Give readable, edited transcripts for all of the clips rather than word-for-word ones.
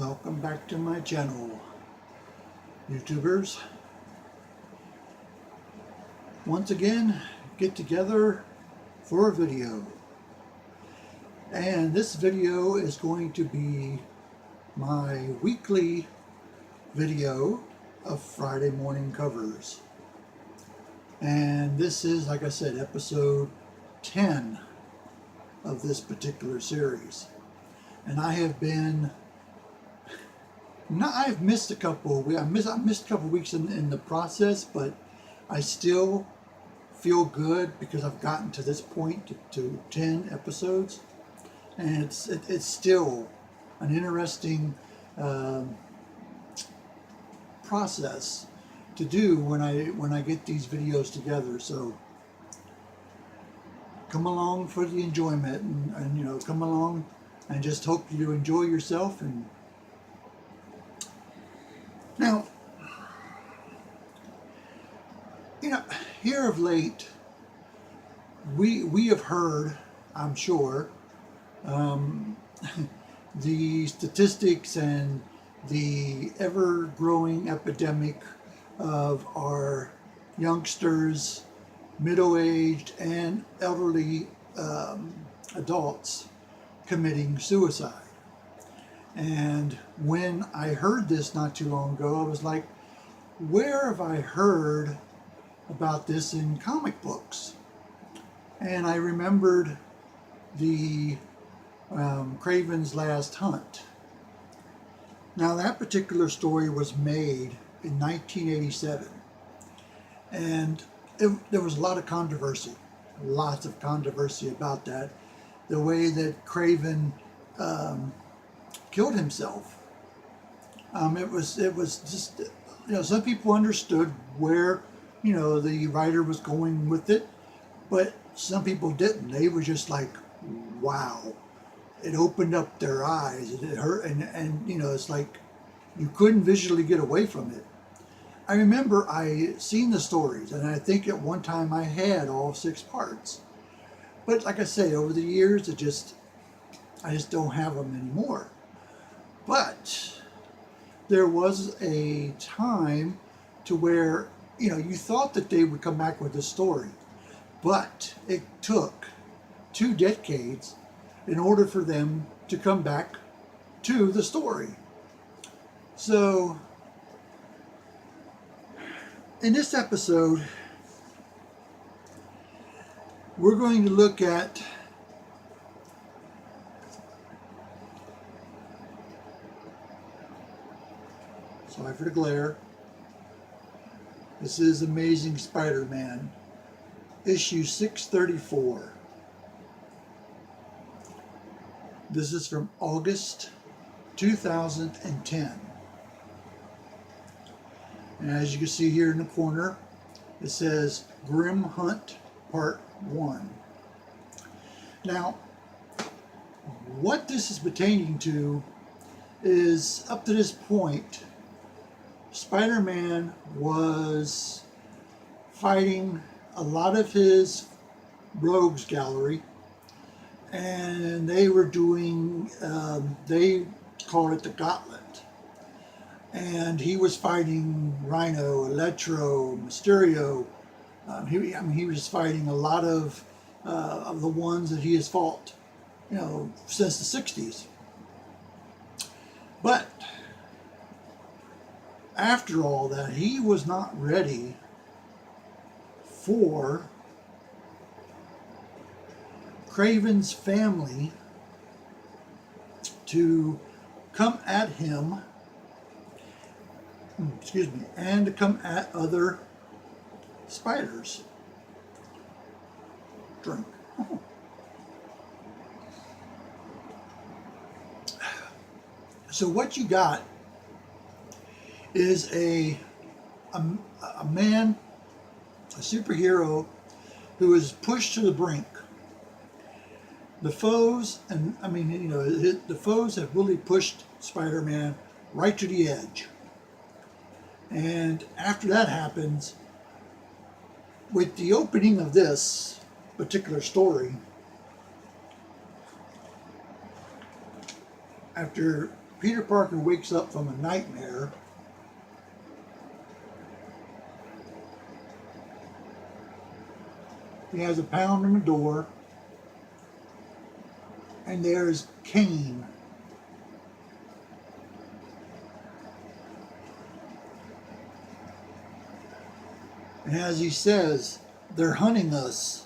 Welcome back to my channel, YouTubers. Once again, get together for a video. And this video is going to be my weekly video of Friday morning covers. And this is, like I said, episode 10 of this particular series. And I have been I've missed a couple. I missed a couple weeks in the process, but I still feel good because I've gotten to this point to 10 episodes, and it's still an interesting process to do when I get these videos together. So come along for the enjoyment, and come along and just hope you enjoy yourself. And now, here of late, we have heard, I'm sure, the statistics and the ever-growing epidemic of our youngsters, middle-aged and elderly adults committing suicide. And when I heard this not too long ago, I was like, where have I heard about this in comic books? And I remembered the Kraven's Last Hunt. Now, that particular story was made in 1987, and there was a lot of controversy, lots of controversy about that, the way that Kraven killed himself. It was just, some people understood where, the writer was going with it, but some people didn't. They were just like, wow. It opened up their eyes. It hurt, and it's like you couldn't visually get away from it. I remember I seen the stories, and I think at one time I had all 6 parts. But like I say, over the years, I just don't have them anymore. But there was a time to where, you thought that they would come back with a story, but it took 2 decades in order for them to come back to the story. So, in this episode, we're going to look at sorry for the glare. This is Amazing Spider-Man, issue 634. This is from August 2010. And as you can see here in the corner, it says Grim Hunt Part 1. Now, what this is pertaining to is, up to this point, Spider-Man was fighting a lot of his rogues gallery, and they were doing, they call it the Gauntlet. And he was fighting Rhino, Electro, Mysterio. He was fighting a lot of the ones that he has fought, since the 60s. But after all that, he was not ready for Kraven's family to come at him, and to come at other spiders. Drink. So what you got is a man, a superhero, who is pushed to the brink. The foes, the foes have really pushed Spider-Man right to the edge. And after that happens, with the opening of this particular story, after Peter Parker wakes up from a nightmare. He has a pound on the door, and there's Kane. And as he says, they're hunting us.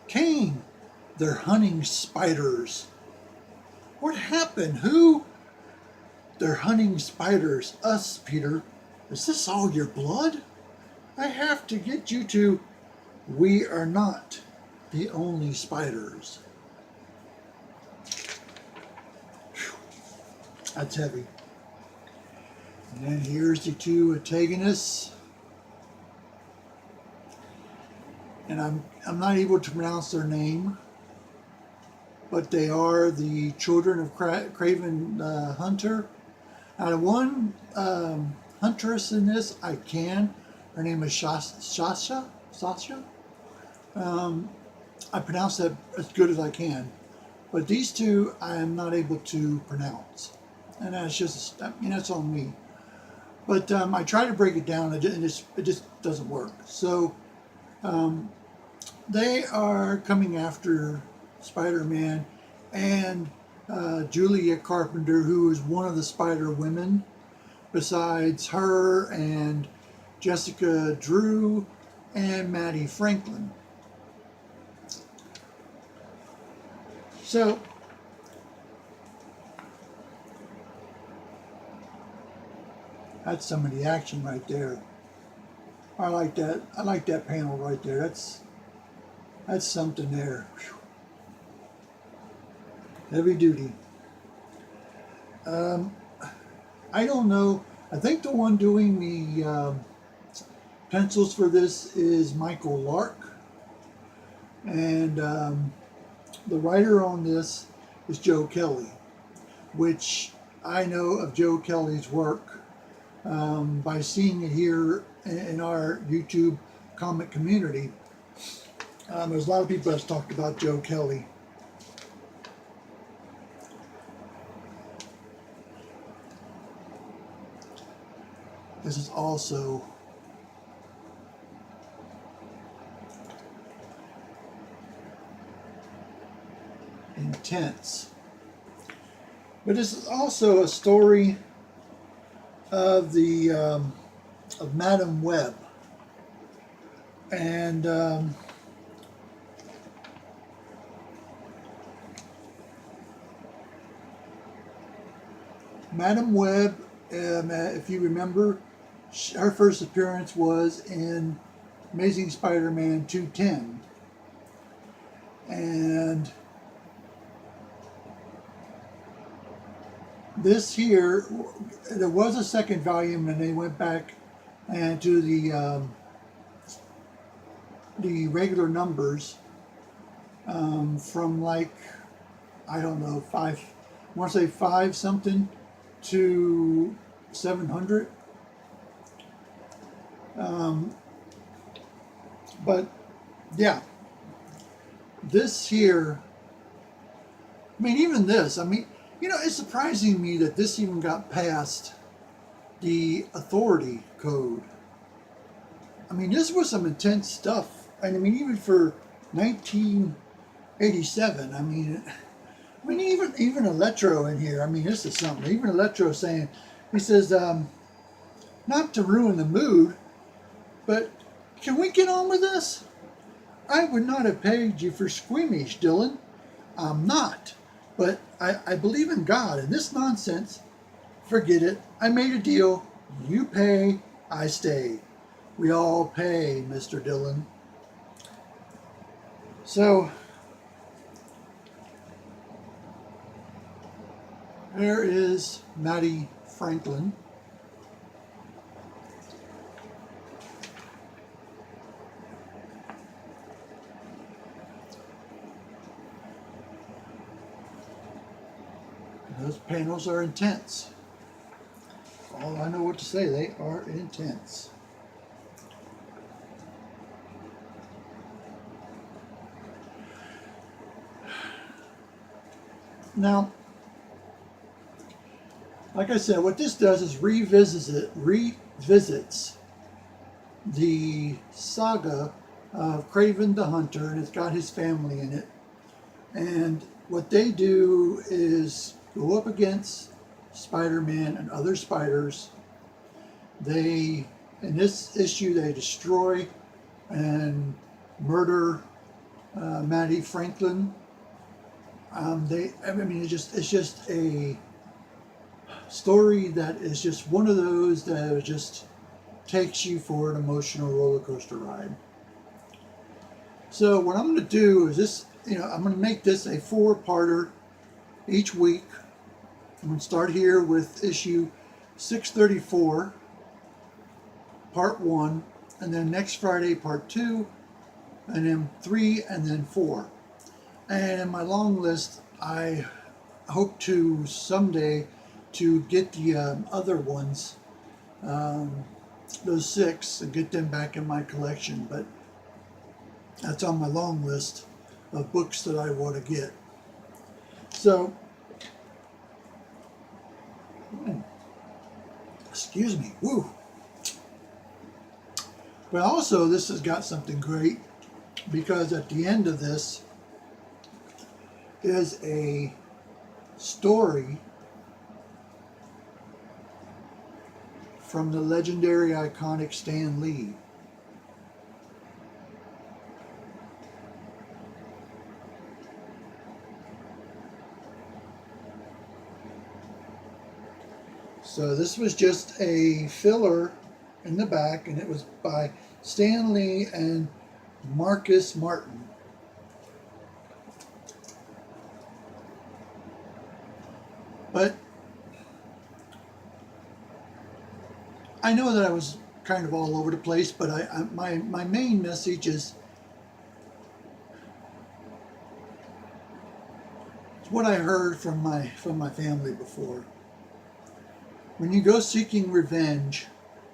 Kane, they're hunting spiders. What happened? Who? They're hunting spiders. Us, Peter. Is this all your blood? I have to get you to... We are not the only spiders. Whew. That's heavy. And then here's the two antagonists. And I'm not able to pronounce their name, but they are the children of Craven Hunter. Now, the one huntress in this, I can. Her name is Sasha. I pronounce that as good as I can, but these two I am not able to pronounce, and that's just, that's on me. But I try to break it down, and it just doesn't work. So they are coming after Spider-Man and Julia Carpenter, who is one of the Spider Women, besides her and Jessica Drew and Maddie Franklin. So that's some of the action right there. I like that. I like that panel right there. That's something there. Whew. Heavy duty. I don't know. I think the one doing the pencils for this is Michael Lark, and the writer on this is Joe Kelly, which I know of Joe Kelly's work by seeing it here in our YouTube comic community. There's a lot of people that's talked about Joe Kelly. This is also intense. But this is also a story of the of Madam Web, and Madam Web, if you remember, her first appearance was in Amazing Spider-Man 210, and this here, there was a second volume, and they went back and to the regular numbers from like, I don't know, I want to say 5 something to 700. But yeah, this here, I mean, even this, I mean, it's surprising me that this even got past the authority code. I mean, this was some intense stuff. And I mean, even for 1987, I mean, even Electro in here, I mean, this is something. Even Electro saying, he says, not to ruin the mood, but can we get on with this? I would not have paid you for squeamish, Dylan. I'm not. But I believe in God, and this nonsense, forget it. I made a deal. You pay, I stay. We all pay, Mr. Dillon. So, there is Maddie Franklin. Those panels are intense. All I know what to say, they are intense. Now, like I said, what this does is revisits the saga of Kraven the Hunter, and it's got his family in it. And what they do is go up against Spider-Man and other spiders. They, in this issue, they destroy and murder Mattie Franklin. It's just a story that is just one of those that just takes you for an emotional roller coaster ride. So what I'm going to do is this, I'm going to make this a 4-parter each week. I'm going to start here with issue 634, part 1, and then next Friday, part 2, and then 3, and then 4. And in my long list, I hope to someday to get the other ones, those 6, and get them back in my collection. But that's on my long list of books that I want to get. So, excuse me, woo. But also, this has got something great, because at the end of this is a story from the legendary, iconic Stan Lee. So this was just a filler in the back, and it was by Stan Lee and Marcus Martin. But I know that I was kind of all over the place, but my main message is what I heard from my family before. When you go seeking revenge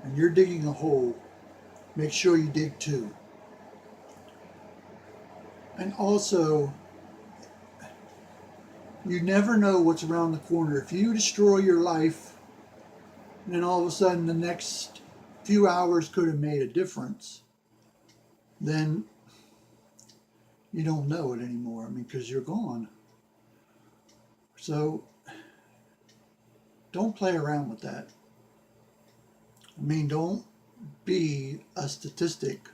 and you're digging a hole, make sure you dig 2. And also, you never know what's around the corner. If you destroy your life, and then all of a sudden the next few hours could have made a difference, then you don't know it anymore. Because you're gone. So don't play around with that. Don't be a statistic.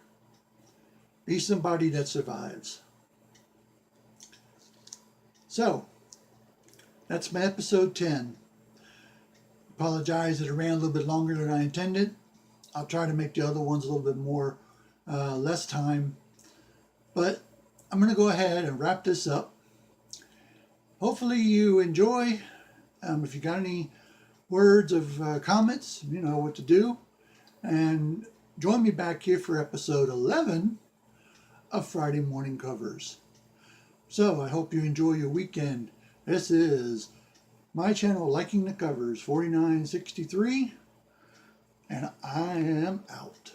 Be somebody that survives. So, that's my episode 10. Apologize that it ran a little bit longer than I intended. I'll try to make the other ones a little bit more, less time. But I'm going to go ahead and wrap this up. Hopefully you enjoy. If you got any words of comments, you know what to do. And join me back here for episode 11 of Friday Morning Covers. So I hope you enjoy your weekend. This is my channel, Liking the Covers 4963, and I am out.